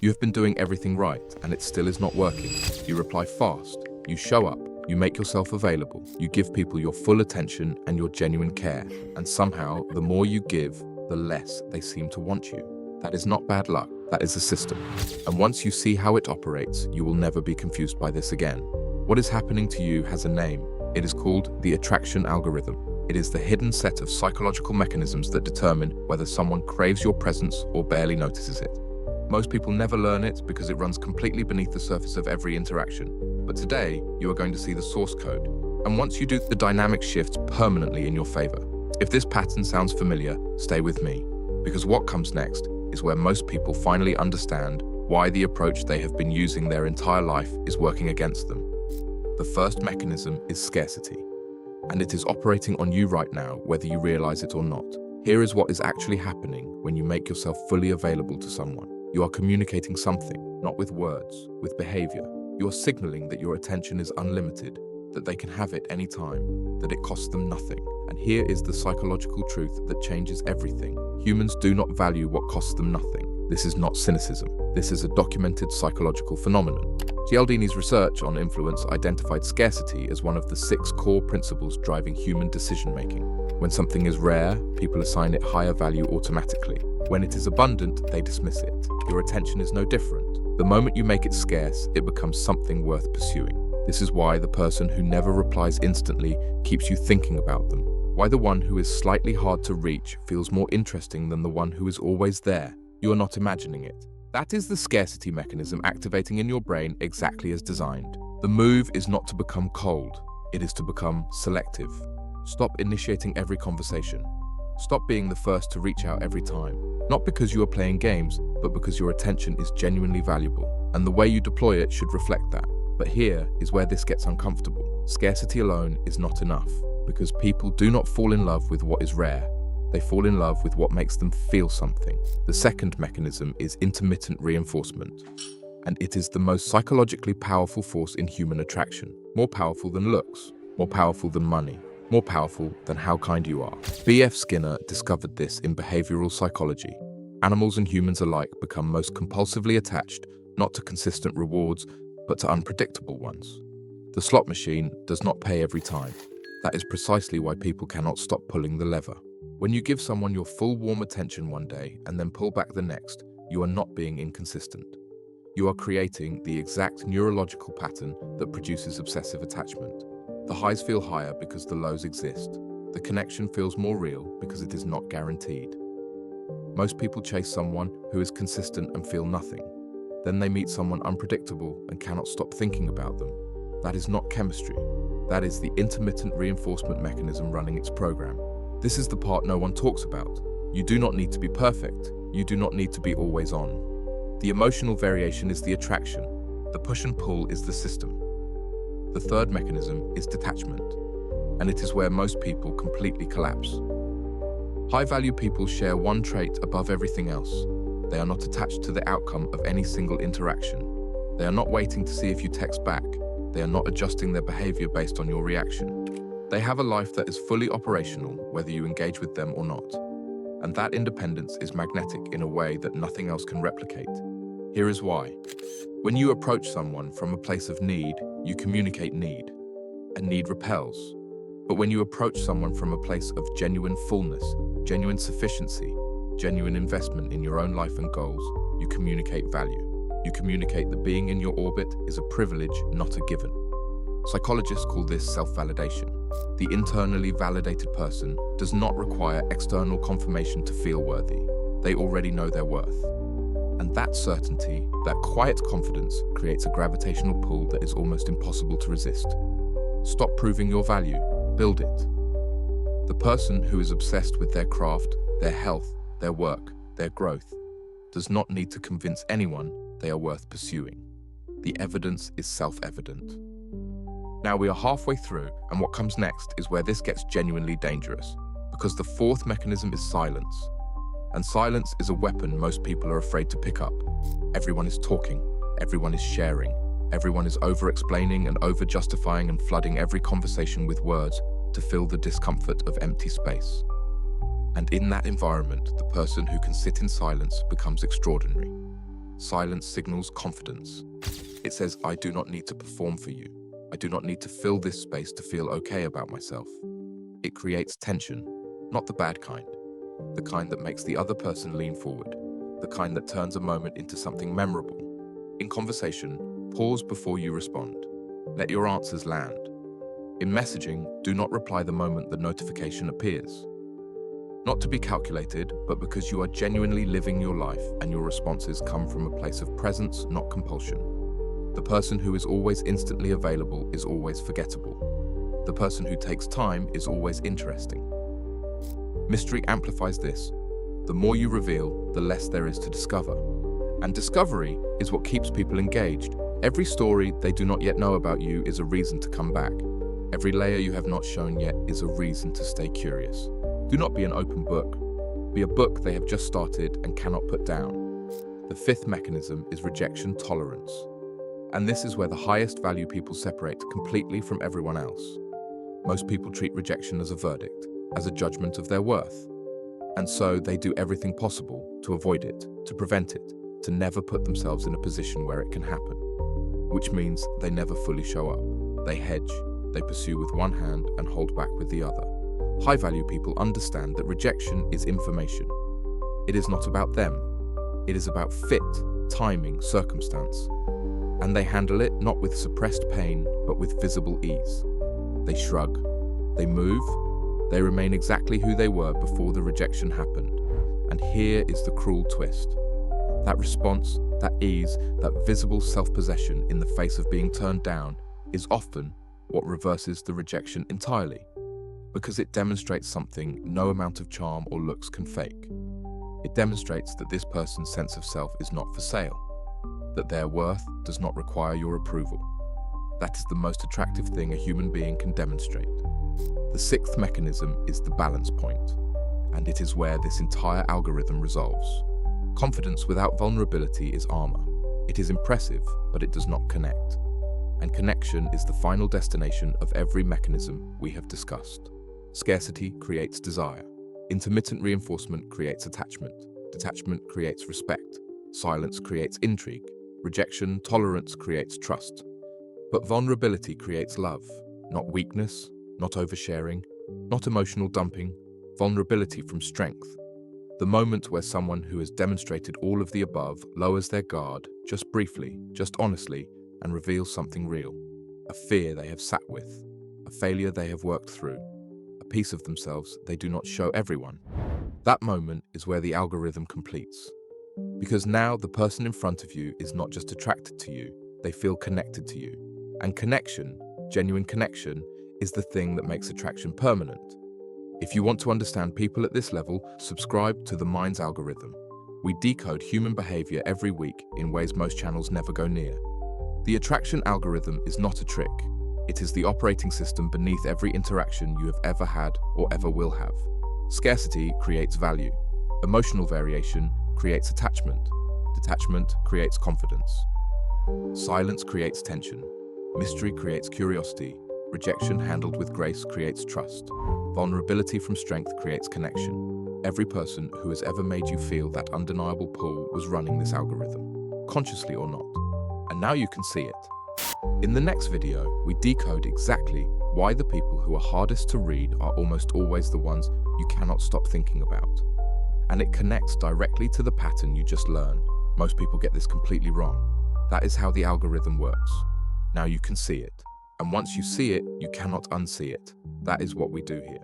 You have been doing everything right, and it still is not working. You reply fast, you show up, you make yourself available, you give people your full attention and your genuine care, and somehow, the more you give, the less they seem to want you. That is not bad luck, that is a system. And once you see how it operates, you will never be confused by this again. What is happening to you has a name. It is called the attraction algorithm. It is the hidden set of psychological mechanisms that determine whether someone craves your presence or barely notices it. Most people never learn it because it runs completely beneath the surface of every interaction. But today, you are going to see the source code. And once you do, the dynamic shifts permanently in your favor. If this pattern sounds familiar, stay with me. Because what comes next is where most people finally understand why the approach they have been using their entire life is working against them. The first mechanism is scarcity. And it is operating on you right now, whether you realize it or not. Here is what is actually happening when you make yourself fully available to someone. You are communicating something, not with words, with behavior. You are signaling that your attention is unlimited, that they can have it anytime, that it costs them nothing. And here is the psychological truth that changes everything. Humans do not value what costs them nothing. This is not cynicism. This is a documented psychological phenomenon. Cialdini's research on influence identified scarcity as one of the 6 core principles driving human decision-making. When something is rare, people assign it higher value automatically. When it is abundant, they dismiss it. Your attention is no different. The moment you make it scarce, it becomes something worth pursuing. This is why the person who never replies instantly keeps you thinking about them. Why the one who is slightly hard to reach feels more interesting than the one who is always there. You are not imagining it. That is the scarcity mechanism activating in your brain exactly as designed. The move is not to become cold. It is to become selective. Stop initiating every conversation. Stop being the first to reach out every time. Not because you are playing games, but because your attention is genuinely valuable. And the way you deploy it should reflect that. But here is where this gets uncomfortable. Scarcity alone is not enough, because people do not fall in love with what is rare. They fall in love with what makes them feel something. The second mechanism is intermittent reinforcement. And it is the most psychologically powerful force in human attraction. More powerful than looks, more powerful than money, more powerful than how kind you are. B.F. Skinner discovered this in behavioral psychology. Animals and humans alike become most compulsively attached, not to consistent rewards, but to unpredictable ones. The slot machine does not pay every time. That is precisely why people cannot stop pulling the lever. When you give someone your full warm attention one day and then pull back the next, you are not being inconsistent. You are creating the exact neurological pattern that produces obsessive attachment. The highs feel higher because the lows exist. The connection feels more real because it is not guaranteed. Most people chase someone who is consistent and feel nothing. Then they meet someone unpredictable and cannot stop thinking about them. That is not chemistry. That is the intermittent reinforcement mechanism running its program. This is the part no one talks about. You do not need to be perfect. You do not need to be always on. The emotional variation is the attraction. The push and pull is the system. The third mechanism is detachment, and it is where most people completely collapse. High-value people share one trait above everything else. They are not attached to the outcome of any single interaction. They are not waiting to see if you text back. They are not adjusting their behavior based on your reaction. They have a life that is fully operational, whether you engage with them or not. And that independence is magnetic in a way that nothing else can replicate. Here is why. When you approach someone from a place of need, you communicate need, and need repels. But when you approach someone from a place of genuine fullness, genuine sufficiency, genuine investment in your own life and goals, you communicate value. You communicate that being in your orbit is a privilege, not a given. Psychologists call this self-validation. The internally validated person does not require external confirmation to feel worthy. They already know their worth. And that certainty, that quiet confidence, creates a gravitational pull that is almost impossible to resist. Stop proving your value, build it. The person who is obsessed with their craft, their health, their work, their growth, does not need to convince anyone they are worth pursuing. The evidence is self-evident. Now we are halfway through, and what comes next is where this gets genuinely dangerous, because the fourth mechanism is silence. And silence is a weapon most people are afraid to pick up. Everyone is talking, everyone is sharing, everyone is over-explaining and over-justifying and flooding every conversation with words to fill the discomfort of empty space. And in that environment, the person who can sit in silence becomes extraordinary. Silence signals confidence. It says, I do not need to perform for you. I do not need to fill this space to feel okay about myself. It creates tension, not the bad kind, the kind that makes the other person lean forward, the kind that turns a moment into something memorable. In conversation, pause before you respond. Let your answers land. In messaging, do not reply the moment the notification appears. Not to be calculated, but because you are genuinely living your life and your responses come from a place of presence, not compulsion. The person who is always instantly available is always forgettable. The person who takes time is always interesting. Mystery amplifies this. The more you reveal, the less there is to discover. And discovery is what keeps people engaged. Every story they do not yet know about you is a reason to come back. Every layer you have not shown yet is a reason to stay curious. Do not be an open book. Be a book they have just started and cannot put down. The fifth mechanism is rejection tolerance. And this is where the highest value people separate completely from everyone else. Most people treat rejection as a verdict, as a judgment of their worth. And so they do everything possible to avoid it, to prevent it, to never put themselves in a position where it can happen. Which means they never fully show up. They hedge, they pursue with one hand and hold back with the other. High-value people understand that rejection is information. It is not about them. It is about fit, timing, circumstance. And they handle it not with suppressed pain, but with visible ease. They shrug. They move. They remain exactly who they were before the rejection happened. And here is the cruel twist. That response, that ease, that visible self-possession in the face of being turned down is often what reverses the rejection entirely. Because it demonstrates something no amount of charm or looks can fake. It demonstrates that this person's sense of self is not for sale, that their worth does not require your approval. That is the most attractive thing a human being can demonstrate. The sixth mechanism is the balance point, and it is where this entire algorithm resolves. Confidence without vulnerability is armor. It is impressive, but it does not connect. And connection is the final destination of every mechanism we have discussed. Scarcity creates desire. Intermittent reinforcement creates attachment. Detachment creates respect. Silence creates intrigue. Rejection, tolerance creates trust. But vulnerability creates love, not weakness, not oversharing, not emotional dumping, vulnerability from strength. The moment where someone who has demonstrated all of the above lowers their guard, just briefly, just honestly, and reveals something real. A fear they have sat with, a failure they have worked through, a piece of themselves they do not show everyone. That moment is where the algorithm completes. Because now the person in front of you is not just attracted to you, they feel connected to you. And connection, genuine connection, is the thing that makes attraction permanent. If you want to understand people at this level, subscribe to The Mind's Algorithm. We decode human behavior every week in ways most channels never go near. The attraction algorithm is not a trick. It is the operating system beneath every interaction you have ever had or ever will have. Scarcity creates value. Emotional variation creates attachment. Detachment creates confidence. Silence creates tension. Mystery creates curiosity. Rejection handled with grace creates trust. Vulnerability from strength creates connection. Every person who has ever made you feel that undeniable pull was running this algorithm, consciously or not. And now you can see it. In the next video, we decode exactly why the people who are hardest to read are almost always the ones you cannot stop thinking about. And it connects directly to the pattern you just learned. Most people get this completely wrong. That is how the algorithm works. Now you can see it. And once you see it, you cannot unsee it. That is what we do here.